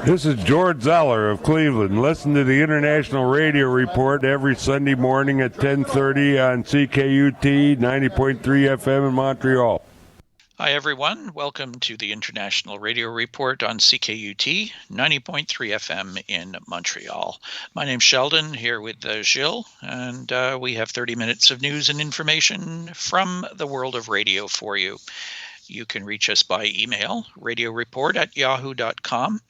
This is George Zeller of Cleveland. Listen to the International Radio Report every Sunday morning at 10:30 on CKUT 90.3 FM in Montreal. Hi, everyone. Welcome to the International Radio Report on CKUT 90.3 FM in Montreal. My name's Sheldon, here with Gilles, and we have 30 minutes of news and information from the world of radio for you. You can reach us by email, radioreport@yahoo.com.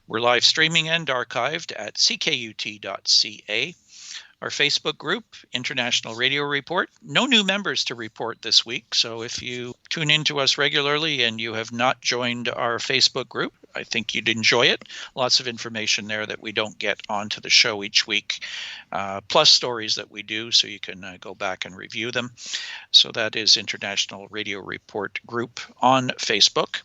We're live streaming and archived at ckut.ca. Our Facebook group, International Radio Report. No new members to report this week, so if you tune in to us regularly and you have not joined our Facebook group, I think you'd enjoy it. Lots of information there that we don't get onto the show each week, plus stories that we do, so you can go back and review them. So that is International Radio Report group on Facebook.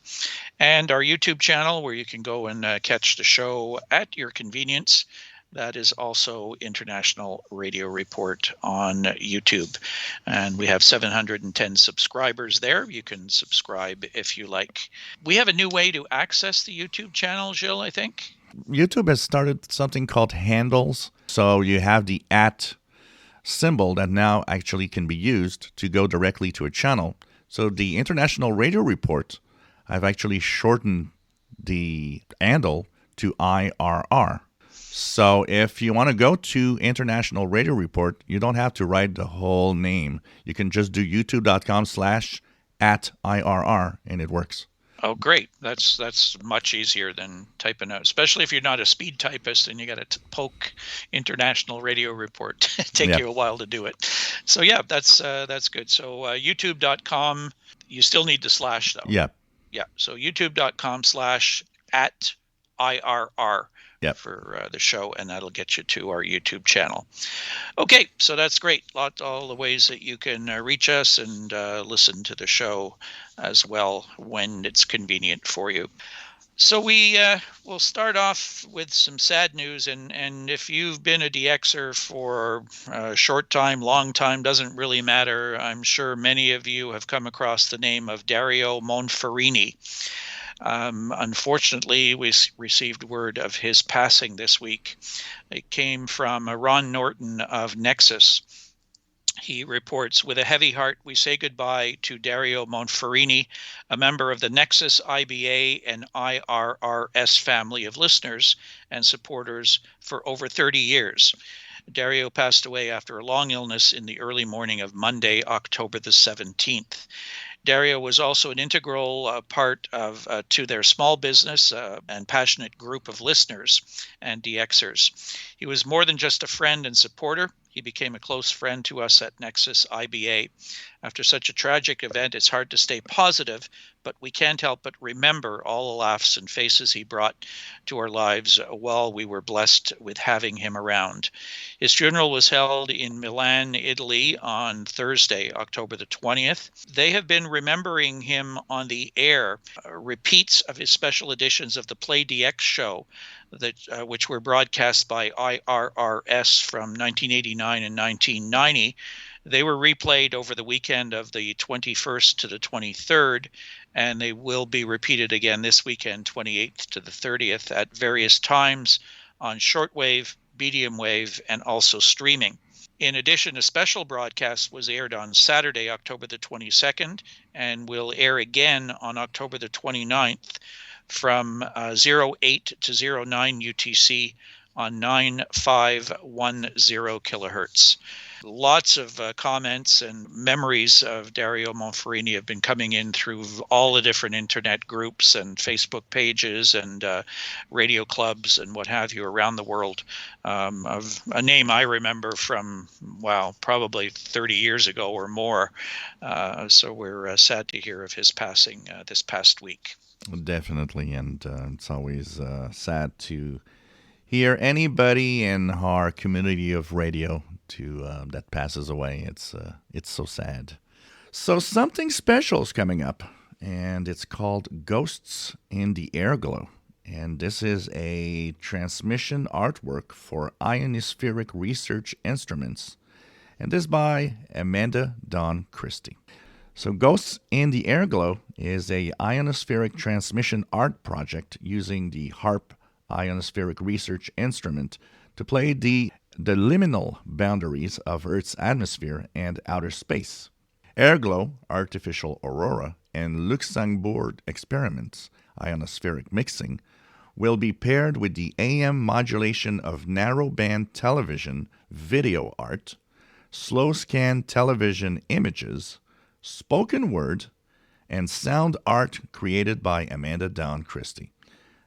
And our YouTube channel, where you can go and catch the show at your convenience. That is also International Radio Report on YouTube. And we have 710 subscribers there. You can subscribe if you like. We have a new way to access the YouTube channel, Gilles, I think. YouTube has started something called handles. So you have the @ symbol that now actually can be used to go directly to a channel. So the International Radio Report, I've actually shortened the handle to IRR. So if you want to go to International Radio Report, you don't have to write the whole name. You can just do youtube.com/@IRR, and it works. Oh, great. That's much easier than typing out, especially if you're not a speed typist and you got to poke International Radio Report. Take you a while to do it. So yeah, that's good. So youtube.com, you still need the slash though. Yeah. Yeah. So youtube.com/@IRR. Yep. For the show, and that'll get you to our YouTube channel. Okay, so that's great. All the ways that you can reach us and listen to the show as well when it's convenient for you. So we will start off with some sad news, and if you've been a DXer for a short time, long time, doesn't really matter. I'm sure many of you have come across the name of Dario Monferini. Unfortunately, we received word of his passing this week. It came from Ron Norton of Nexus. He reports, with a heavy heart, we say goodbye to Dario Monferini, a member of the Nexus, IBA, and IRRS family of listeners and supporters for over 30 years. Dario passed away after a long illness in the early morning of Monday, October the 17th. Dario was also an integral part of to their small business and passionate group of listeners and DXers. He was more than just a friend and supporter. He became a close friend to us at Nexus IBA. After such a tragic event, it's hard to stay positive, but we can't help but remember all the laughs and faces he brought to our lives while we were blessed with having him around. His funeral was held in Milan, Italy on Thursday, October the 20th. They have been remembering him on the air, repeats of his special editions of the Play DX show, which were broadcast by IRRS from 1989 and 1990. They were replayed over the weekend of the 21st to the 23rd, and they will be repeated again this weekend, 28th to the 30th, at various times on shortwave, medium wave, and also streaming. In addition, a special broadcast was aired on Saturday, October the 22nd, and will air again on October the 29th from 08 to 09 UTC on 9510 kilohertz. Lots of comments and memories of Dario Monferini have been coming in through all the different internet groups and Facebook pages and radio clubs and what have you around the world, of a name I remember from, probably 30 years ago or more. So we're sad to hear of his passing this past week. Definitely, and it's always sad to hear anybody in our community of radio that passes away. It's so sad. So something special is coming up, and it's called Ghosts in the Airglow. And this is a transmission artwork for ionospheric research instruments, and this by Amanda Dawn Christie. So Ghosts in the Airglow is a ionospheric transmission art project using the HARP ionospheric research instrument to play the liminal boundaries of Earth's atmosphere and outer space. Airglow, artificial aurora, and Luxembourg experiments, ionospheric mixing, will be paired with the AM modulation of narrowband television video art, slow scan television images, spoken word, and sound art created by Amanda Dawn Christie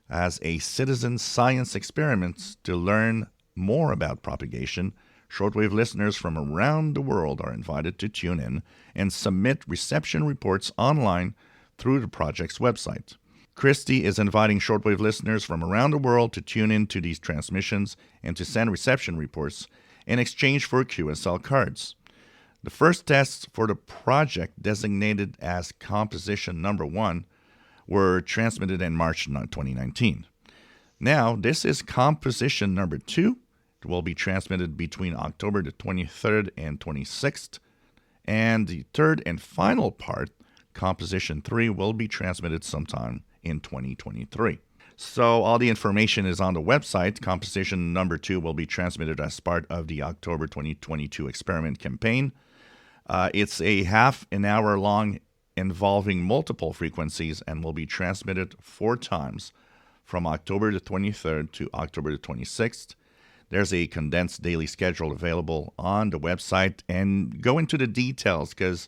as a citizen science experiment to learn more about propagation. Shortwave listeners from around the world are invited to tune in and submit reception reports online through the project's website. Christie is inviting shortwave listeners from around the world to tune in to these transmissions and to send reception reports in exchange for QSL cards. The first tests for the project, designated as Composition Number 1, were transmitted in March 2019. Now, this is Composition Number 2. It will be transmitted between October the 23rd and 26th. And the third and final part, Composition 3, will be transmitted sometime in 2023. So all the information is on the website. Composition Number 2 will be transmitted as part of the October 2022 experiment campaign. It's a half an hour long, involving multiple frequencies, and will be transmitted 4 times from October the 23rd to October the 26th. There's a condensed daily schedule available on the website, and go into the details because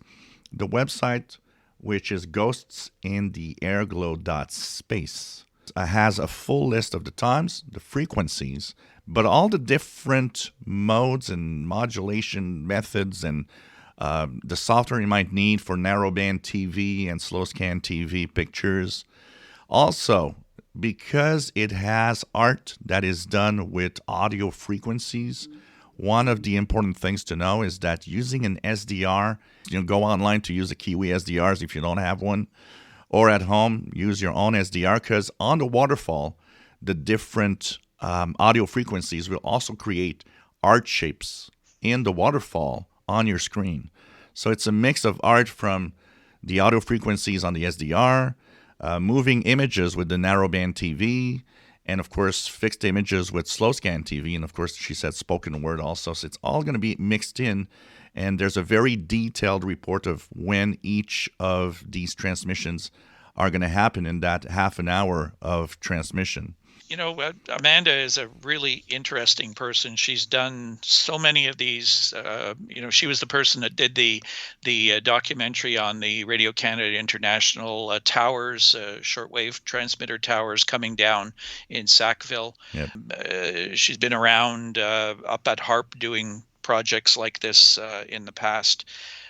the website, which is ghostsintheairglow.space, has a full list of the times, the frequencies, but all the different modes and modulation methods and the software you might need for narrowband TV and slow scan TV pictures. Also, because it has art that is done with audio frequencies, one of the important things to know is that using an SDR, go online to use a Kiwi SDRs if you don't have one, or at home, use your own SDR, because on the waterfall, the different audio frequencies will also create art shapes in the waterfall on your screen. So it's a mix of art from the audio frequencies on the SDR, moving images with the narrowband TV, and of course fixed images with slow scan TV, and of course she said spoken word also. So it's all going to be mixed in, and there's a very detailed report of when each of these transmissions are going to happen in that half an hour of transmission. Amanda is a really interesting person. She's done so many of these. She was the person that did the documentary on the Radio Canada International towers, shortwave transmitter towers coming down in Sackville. Yep. She's been around up at HARP doing projects like this in the past.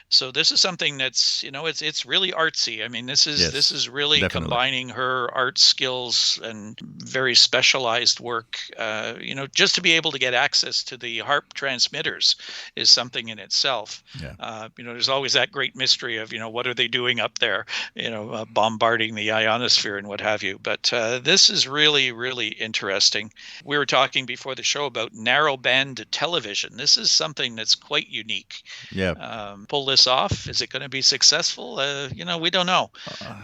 So this is something that's, it's really artsy. I mean, this is really definitely combining her art skills and very specialized work. Just to be able to get access to the HARP transmitters is something in itself. Yeah. There's always that great mystery of, what are they doing up there, bombarding the ionosphere and what have you. But this is really, really interesting. We were talking before the show about narrowband television. This is something that's quite unique. Yeah. Pull this off. Is it going to be successful? We don't know.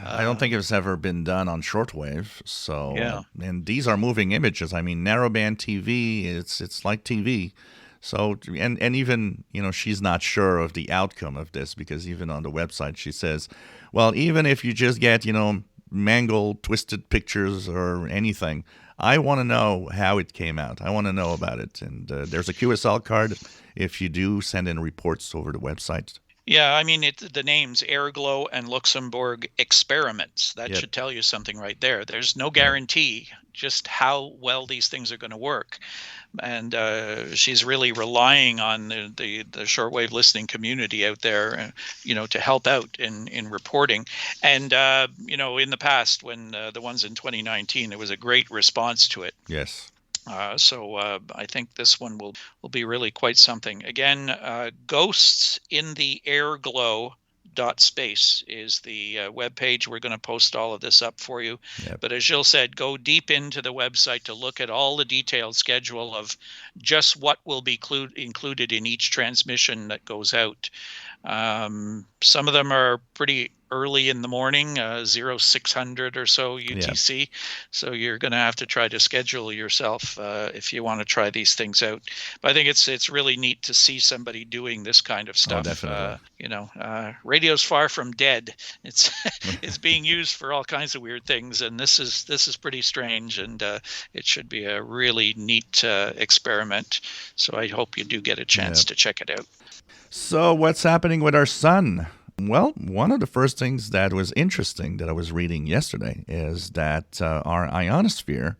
I don't think it's ever been done on shortwave. So, yeah. And these are moving images. I mean, narrowband TV, it's like TV. So, and even, she's not sure of the outcome of this, because even on the website, she says, well, even if you just get, mangled, twisted pictures or anything, I want to know how it came out. I want to know about it. And there's a QSL card if you do send in reports over the website. Yeah, I mean, the names Airglow and Luxembourg experiments, that should tell you something right there. There's no guarantee just how well these things are going to work. And she's really relying on the shortwave listening community out there, to help out in reporting. And, in the past, when the ones in 2019, there was a great response to it. Yes. So I think this one will be really quite something. Again, ghostsintheairglow.space is the webpage. We're going to post all of this up for you. Yep. But as Gilles said, go deep into the website to look at all the detailed schedule of just what will be included in each transmission that goes out. Some of them are pretty early in the morning, 0600 or so UTC. So you're going to have to try to schedule yourself if you want to try these things out. But I think it's really neat to see somebody doing this kind of stuff. Definitely. Radio's far from dead. It's it's being used for all kinds of weird things, and this is pretty strange, and it should be a really neat experiment. So I hope you do get a chance to check it out. So what's happening with our sun? Well, one of the first things that was interesting that I was reading yesterday is that our ionosphere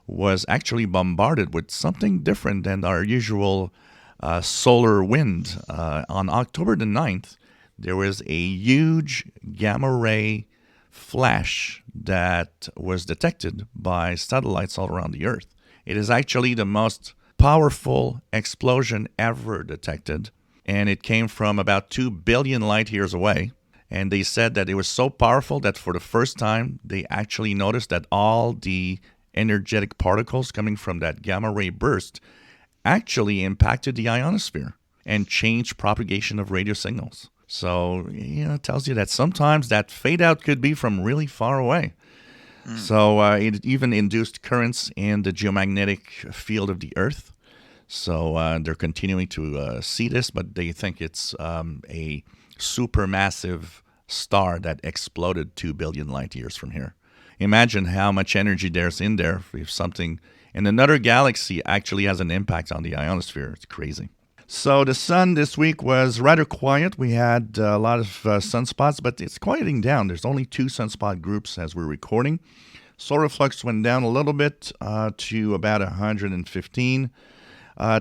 was actually bombarded with something different than our usual solar wind. On October the 9th, there was a huge gamma ray flash that was detected by satellites all around the Earth. It is actually the most powerful explosion ever detected, and it came from about 2 billion light years away. And they said that it was so powerful that for the first time, they actually noticed that all the energetic particles coming from that gamma ray burst actually impacted the ionosphere and changed propagation of radio signals. So, it tells you that sometimes that fade out could be from really far away. So it even induced currents in the geomagnetic field of the Earth. So they're continuing to see this, but they think it's a supermassive star that exploded 2 billion light years from here. Imagine how much energy there's in there if something in another galaxy actually has an impact on the ionosphere. It's crazy. So the sun this week was rather quiet. We had a lot of sunspots, but it's quieting down. There's only 2 sunspot groups as we're recording. Solar flux went down a little bit to about 115.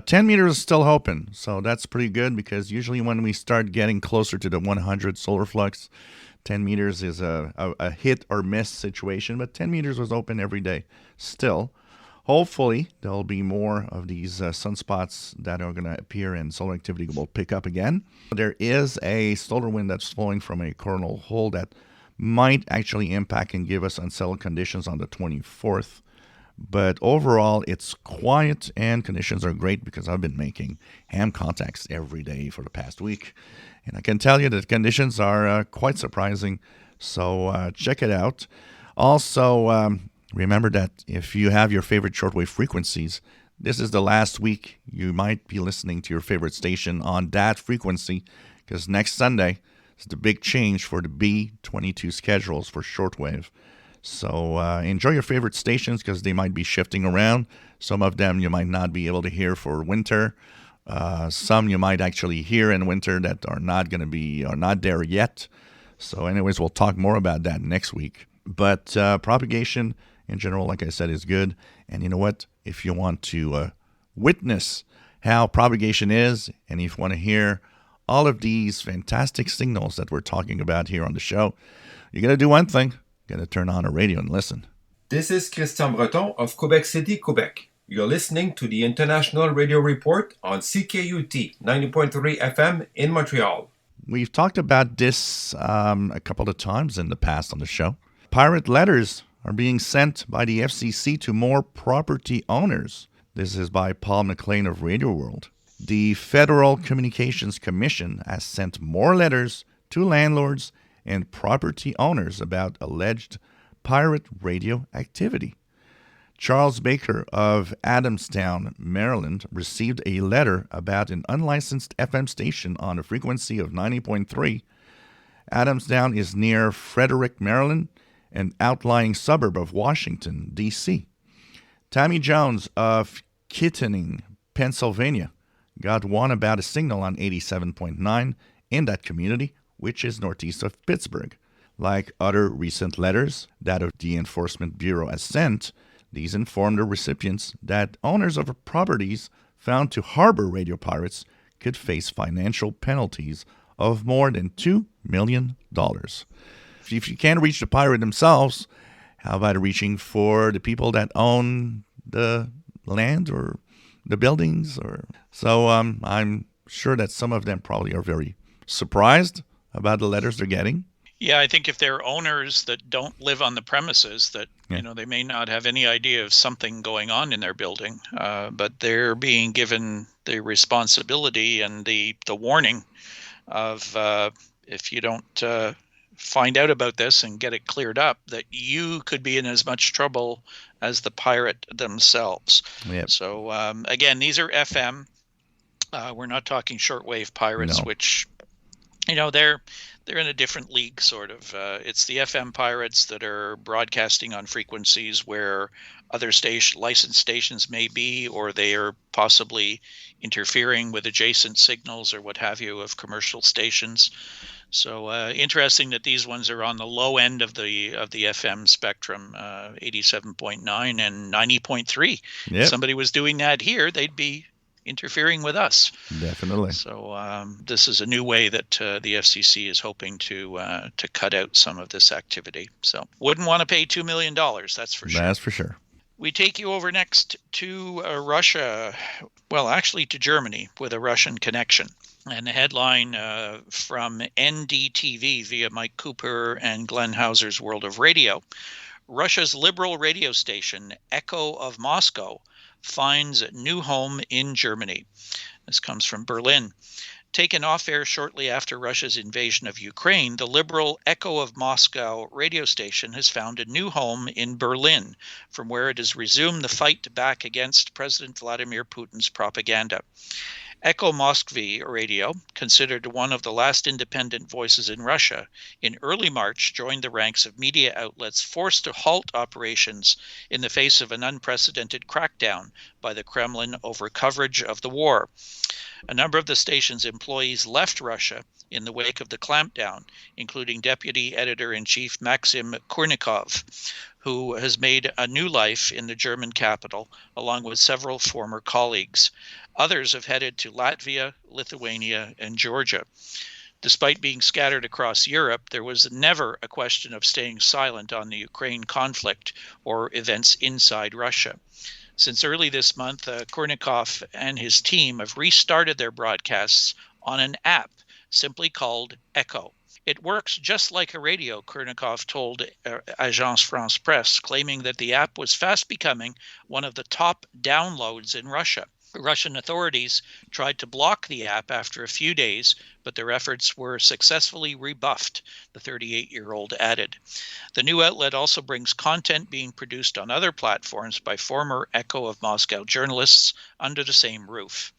10 meters is still open, so that's pretty good because usually when we start getting closer to the 100 solar flux, 10 meters is a hit or miss situation, but 10 meters was open every day still. Hopefully, there'll be more of these sunspots that are going to appear and solar activity will pick up again. There is a solar wind that's flowing from a coronal hole that might actually impact and give us unsettled conditions on the 24th. But overall, it's quiet and conditions are great because I've been making ham contacts every day for the past week. And I can tell you that conditions are quite surprising. So check it out. Also, remember that if you have your favorite shortwave frequencies, this is the last week you might be listening to your favorite station on that frequency because next Sunday is the big change for the B22 schedules for shortwave. So enjoy your favorite stations because they might be shifting around. Some of them you might not be able to hear for winter. Some you might actually hear in winter that are not going to be or not there yet. So anyways, we'll talk more about that next week. But propagation in general, like I said, is good. And you know what? If you want to witness how propagation is, and if you want to hear all of these fantastic signals that we're talking about here on the show, you got to do one thing. You got to turn on a radio and listen. This is Christian Breton of Quebec City, Quebec. You're listening to the International Radio Report on CKUT 90.3 FM in Montreal. We've talked about this a couple of times in the past on the show. Pirate letters are being sent by the FCC to more property owners. This is by Paul McLean of Radio World. The Federal Communications Commission has sent more letters to landlords and property owners about alleged pirate radio activity. Charles Baker of Adamstown, Maryland, received a letter about an unlicensed FM station on a frequency of 90.3. Adamstown is near Frederick, Maryland, an outlying suburb of Washington, D.C. Tammy Jones of Kittanning, Pennsylvania, got one about a signal on 87.9 in that community, which is northeast of Pittsburgh. Like other recent letters that the Enforcement Bureau has sent, these informed the recipients that owners of properties found to harbor radio pirates could face financial penalties of more than $2 million. If you can't reach the pirate themselves, how about reaching for the people that own the land or the buildings? So I'm sure that some of them probably are very surprised about the letters they're getting. Yeah, I think if they're owners that don't live on the premises, that they may not have any idea of something going on in their building, but they're being given the responsibility and the warning of if you don't find out about this and get it cleared up, that you could be in as much trouble as the pirate themselves. Yep. So again, these are FM. We're not talking shortwave pirates, No. which, they're in a different league, sort of. It's the FM pirates that are broadcasting on frequencies where other licensed stations may be, or they are possibly interfering with adjacent signals or what have you of commercial stations. So interesting that these ones are on the low end of the FM spectrum, 87.9 and 90.3. Yep. If somebody was doing that here, they'd be interfering with us. Definitely. So this is a new way that the FCC is hoping to cut out some of this activity. So wouldn't want to pay $2 million, that's for sure. That's for sure. We take you over next to Russia, well, actually to Germany with a Russian connection. And the headline from NDTV via Mike Cooper and Glenn Hauser's World of Radio. Russia's liberal radio station, Echo of Moscow, finds new home in Germany. This comes from Berlin. Taken off air shortly after Russia's invasion of Ukraine, the liberal Echo of Moscow radio station has found a new home in Berlin, from where it has resumed the fight back against President Vladimir Putin's propaganda. Echo Moskvy Radio, considered one of the last independent voices in Russia, in early March joined the ranks of media outlets forced to halt operations in the face of an unprecedented crackdown by the Kremlin over coverage of the war. A number of the station's employees left Russia in the wake of the clampdown, including Deputy Editor-in-Chief Maxim Kurnikov, who has made a new life in the German capital, along with several former colleagues. Others have headed to Latvia, Lithuania, and Georgia. Despite being scattered across Europe, there was never a question of staying silent on the Ukraine conflict or events inside Russia. Since early this month, Kurnikov and his team have restarted their broadcasts on an app simply called Echo. It works just like a radio, Kurnikov told Agence France Presse, claiming that the app was fast becoming one of the top downloads in Russia. Russian authorities tried to block the app after a few days, but their efforts were successfully rebuffed, the 38-year-old added. The new outlet also brings content being produced on other platforms by former Echo of Moscow journalists under the same roof.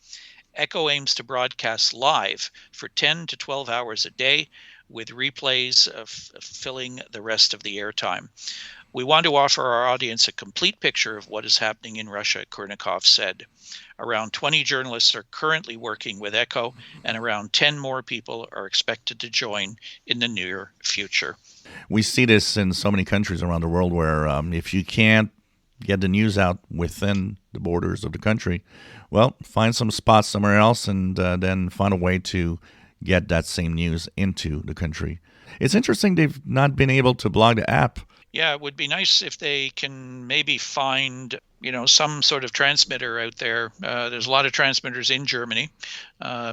Echo aims to broadcast live for 10 to 12 hours a day, with replays filling the rest of the airtime. We want to offer our audience a complete picture of what is happening in Russia, Kurnikov said. Around 20 journalists are currently working with Echo, and around 10 more people are expected to join in the near future. We see this in so many countries around the world where if you can't get the news out within the borders of the country, well, find some spots somewhere else and then find a way to get that same news into the country. It's interesting they've not been able to block the app. Yeah, it would be nice if they can maybe find, some sort of transmitter out there. There's a lot of transmitters in Germany.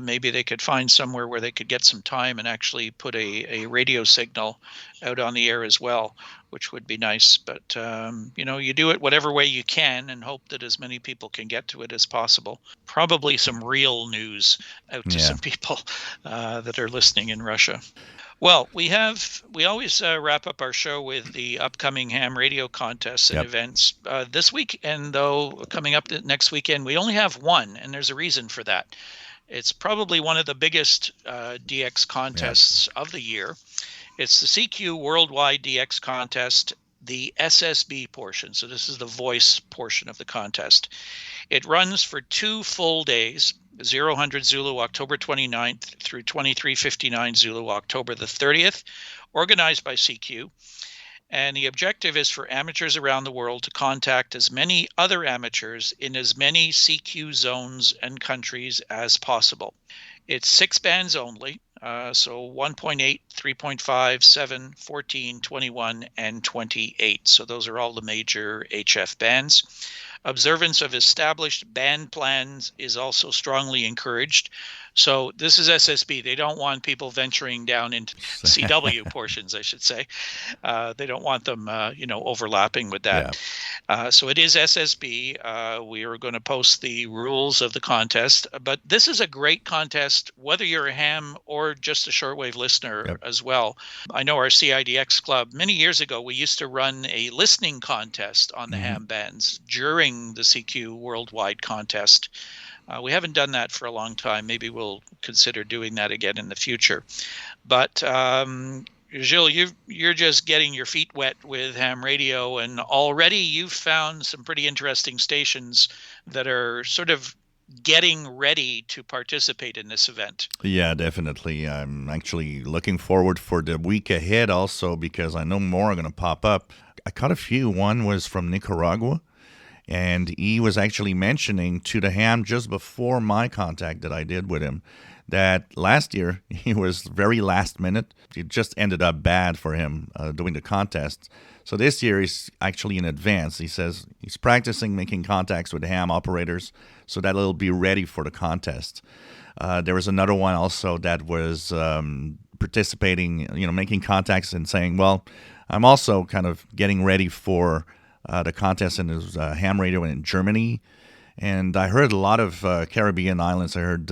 Maybe they could find somewhere where they could get some time and actually put a radio signal out on the air as well, which would be nice. But, you do it whatever way you can and hope that as many people can get to it as possible. Probably some real news out to some people that are listening in Russia. Well, we always wrap up our show with the upcoming ham radio contests and events. This weekend, though, coming up next weekend, we only have one, and there's a reason for that. It's probably one of the biggest DX contests of the year. It's the CQ Worldwide DX Contest, the SSB portion. So this is the voice portion of the contest. It runs for 2 full days, 0000 Zulu October 29th through 2359 Zulu October the 30th, organized by CQ. And the objective is for amateurs around the world to contact as many other amateurs in as many CQ zones and countries as possible. It's 6 bands only, so 1.8, 3.5, 7, 14, 21, and 28. So those are all the major HF bands. Observance of established band plans is also strongly encouraged. So this is SSB. They don't want people venturing down into CW portions, I should say. They don't want them, overlapping with that. So it is SSB. We are going to post the rules of the contest, but this is a great contest, whether you're a ham or just a shortwave listener Yep. as well. I know our CIDX club, many years ago, we used to run a listening contest on the ham bands during the CQ Worldwide contest. We haven't done that for a long time. Maybe we'll consider doing that again in the future. But Gilles, you're just getting your feet wet with ham radio, and already you've found some pretty interesting stations that are sort of getting ready to participate in this event. Yeah, definitely. I'm actually looking forward for the week ahead also because I know more are going to pop up. I caught a few. One was from Nicaragua, and he was actually mentioning to the ham just before my contact that I did with him that last year he was very last minute. It just ended up bad for him doing the contest. So this year he's actually in advance. He says he's practicing making contacts with ham operators so that it'll be ready for the contest. There was another one also that was participating, making contacts and saying, well, I'm also kind of getting ready for the contest in his ham radio in Germany. And I heard a lot of Caribbean islands. I heard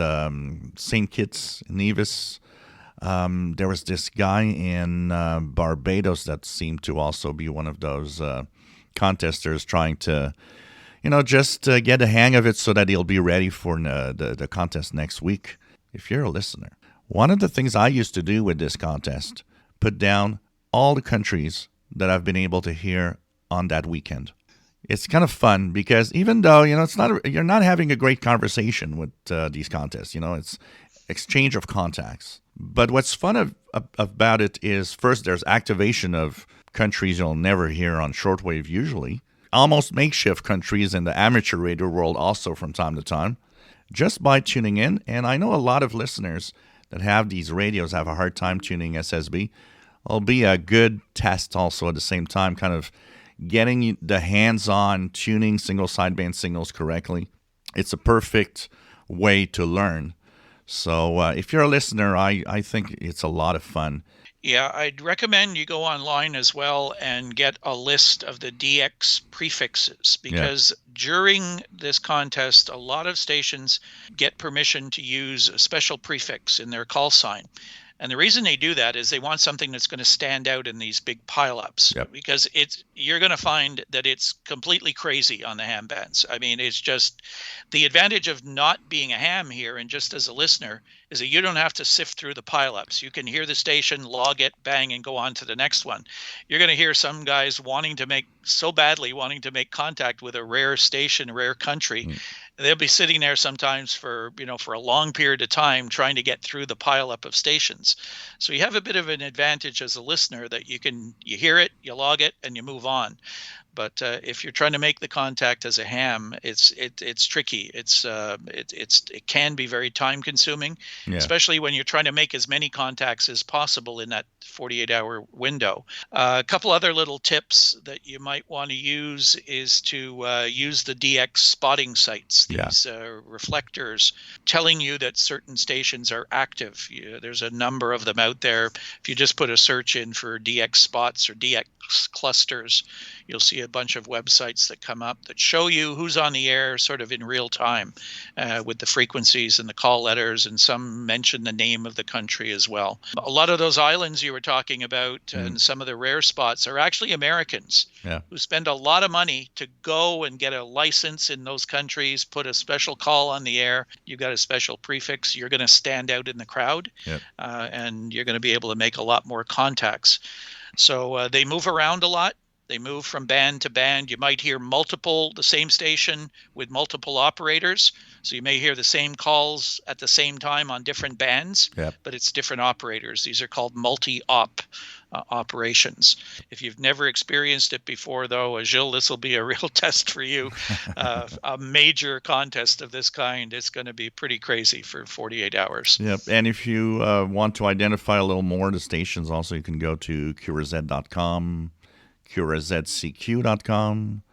St. Kitts, Nevis. There was this guy in Barbados that seemed to also be one of those contesters trying to, just get a hang of it so that he'll be ready for the contest next week. If you're a listener, one of the things I used to do with this contest, put down all the countries that I've been able to hear on that weekend. It's kind of fun because even though you're not having a great conversation with these contests, it's exchange of contacts. But what's fun about it is first there's activation of countries you'll never hear on shortwave usually, almost makeshift countries in the amateur radio world also from time to time, just by tuning in. And I know a lot of listeners that have these radios have a hard time tuning SSB. It'll be a good test also at the same time, kind of getting the hands-on tuning single sideband signals correctly. It's a perfect way to learn. So if you're a listener, I think it's a lot of fun. Yeah, I'd recommend you go online as well and get a list of the DX prefixes because during this contest, a lot of stations get permission to use a special prefix in their call sign. And the reason they do that is they want something that's going to stand out in these big pileups because you're going to find that it's completely crazy on the ham bands. I mean, it's just the advantage of not being a ham here and just as a listener is that you don't have to sift through the pileups. You can hear the station, log it, bang, and go on to the next one. You're going to hear some guys wanting to make contact with a rare station, rare country. They'll be sitting there sometimes for a long period of time trying to get through the pileup of stations. So you have a bit of an advantage as a listener that you hear it, you log it, and you move on. But if you're trying to make the contact as a ham, it's tricky. It can be very time consuming, especially when you're trying to make as many contacts as possible in that 48-hour window. A couple other little tips that you might want to use is to use the DX spotting sites. These reflectors telling you that certain stations are active. There's a number of them out there. If you just put a search in for DX spots or DX clusters, you'll see a bunch of websites that come up that show you who's on the air sort of in real time with the frequencies and the call letters, and some mention the name of the country as well. A lot of those islands you were talking about and some of the rare spots are actually Americans who spend a lot of money to go and get a license in those countries, put a special call on the air. You got a special prefix. You're going to stand out in the crowd and you're going to be able to make a lot more contacts. So they move around a lot. They move from band to band. You might hear the same station with multiple operators. So you may hear the same calls at the same time on different bands, but it's different operators. These are called multi-op operations. If you've never experienced it before, though, Gilles, this will be a real test for you. A major contest of this kind, it's going to be pretty crazy for 48 hours. Yep. And if you want to identify a little more of the stations, also you can go to curazed.com, curazedcq.com.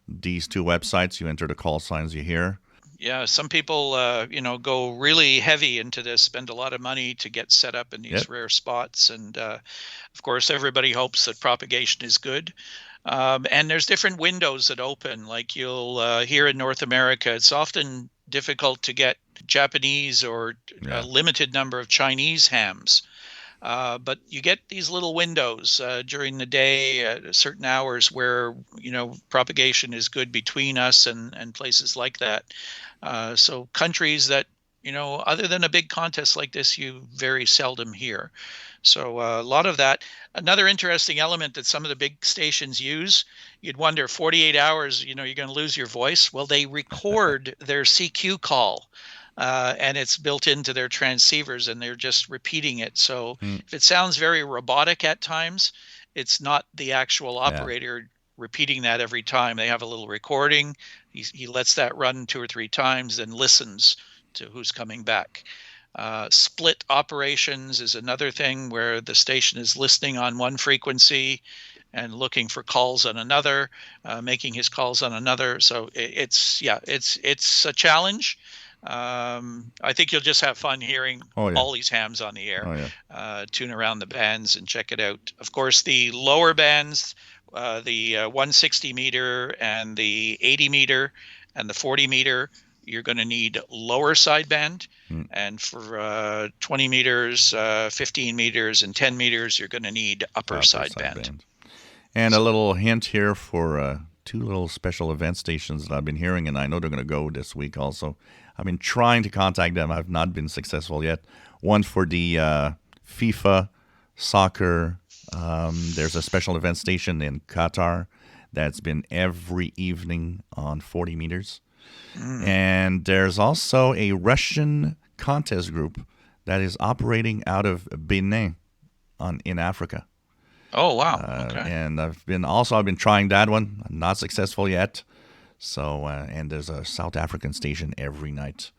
These two websites, you enter the call signs you hear. Yeah, some people, go really heavy into this, spend a lot of money to get set up in these rare spots. And, of course, everybody hopes that propagation is good. And there's different windows that open. Like you'll here in North America, it's often difficult to get Japanese or Yeah. a limited number of Chinese hams. But you get these little windows during the day at certain hours where, propagation is good between us and places like that. So countries that, other than a big contest like this, you very seldom hear. So a lot of that. Another interesting element that some of the big stations use, you'd wonder 48 hours, you're going to lose your voice. Well, they record their CQ call. And it's built into their transceivers, and they're just repeating it. So if it sounds very robotic at times, it's not the actual operator repeating that every time. They have a little recording. He lets that run 2 or 3 times, then listens to who's coming back. Split operations is another thing where the station is listening on one frequency and looking for calls on another, making his calls on another. So it's a challenge. I think you'll just have fun hearing all these hams on the air. Tune around the bands and check it out. Of course, the lower bands, the 160 meter and the 80 meter and the 40 meter, you're going to need lower sideband. And for 20 meters, 15 meters, and 10 meters, you're going to need upper sideband. And a little hint here for 2 little special event stations that I've been hearing, and I know they're going to go this week also. I've been trying to contact them. I've not been successful yet. One for the FIFA soccer. There's a special event station in Qatar that's been every evening on 40 meters. And there's also a Russian contest group that is operating out of Benin in Africa. Oh, wow. Okay. And I've been trying that one. I'm not successful yet. So, and there's a South African station every night,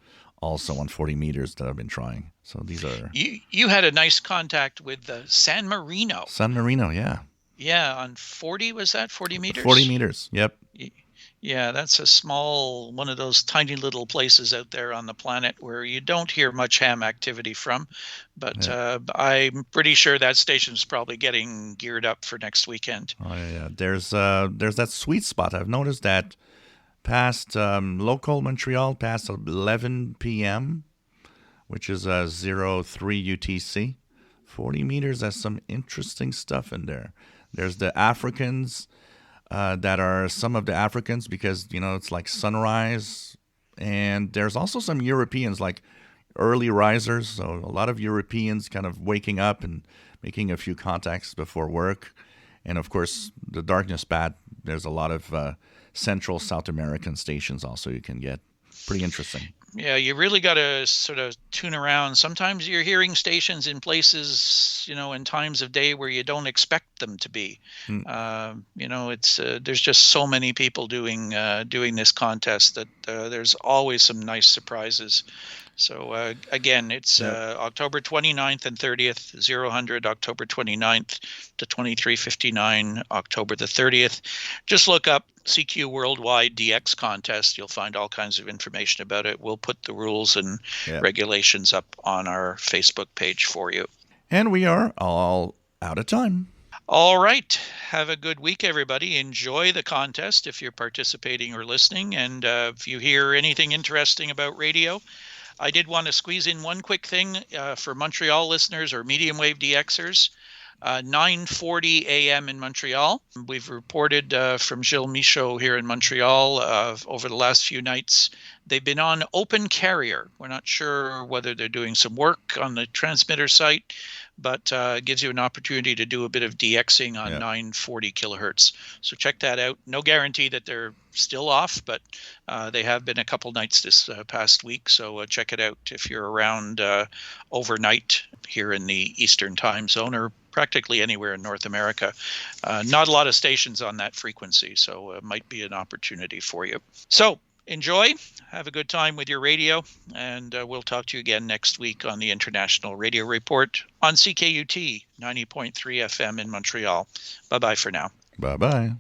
also on 40 meters that I've been trying. So these are... You had a nice contact with San Marino. San Marino, yeah. Yeah, on 40, was that 40 meters? 40 meters, yep. Yeah, that's a small, one of those tiny little places out there on the planet where you don't hear much ham activity from. But I'm pretty sure that station's probably getting geared up for next weekend. Oh, yeah. There's that sweet spot. I've noticed that past local Montreal, past 11 p.m., which is 03 UTC. 40 meters has some interesting stuff in there. There's the Africans that are some of the Africans because, it's like sunrise. And there's also some Europeans, like early risers. So a lot of Europeans kind of waking up and making a few contacts before work. And, of course, the darkness pad, there's a lot of Central South American stations also you can get. Pretty interesting. Yeah, you really got to sort of tune around. Sometimes you're hearing stations in places, in times of day where you don't expect them to be. It's there's just so many people doing this contest that there's always some nice surprises. So again, it's October 29th and 30th, 0000, October 29th to 23:59, October the 30th. Just look up CQ Worldwide DX Contest. You'll find all kinds of information about it. We'll put the rules and regulations up on our Facebook page for you. And we are all out of time. All right. Have a good week, everybody. Enjoy the contest if you're participating or listening. And if you hear anything interesting about radio, I did want to squeeze in one quick thing for Montreal listeners or medium wave DXers. 9:40 a.m. in Montreal. We've reported from Gilles Michaud here in Montreal over the last few nights. They've been on Open Carrier. We're not sure whether they're doing some work on the transmitter site, but it gives you an opportunity to do a bit of DXing on 940 kilohertz. So check that out. No guarantee that they're still off, but they have been a couple nights this past week. So check it out if you're around overnight here in the Eastern time zone or practically anywhere in North America. Not a lot of stations on that frequency, so it might be an opportunity for you. So enjoy, have a good time with your radio, and we'll talk to you again next week on the International Radio Report on CKUT 90.3 FM in Montreal. Bye-bye for now. Bye-bye.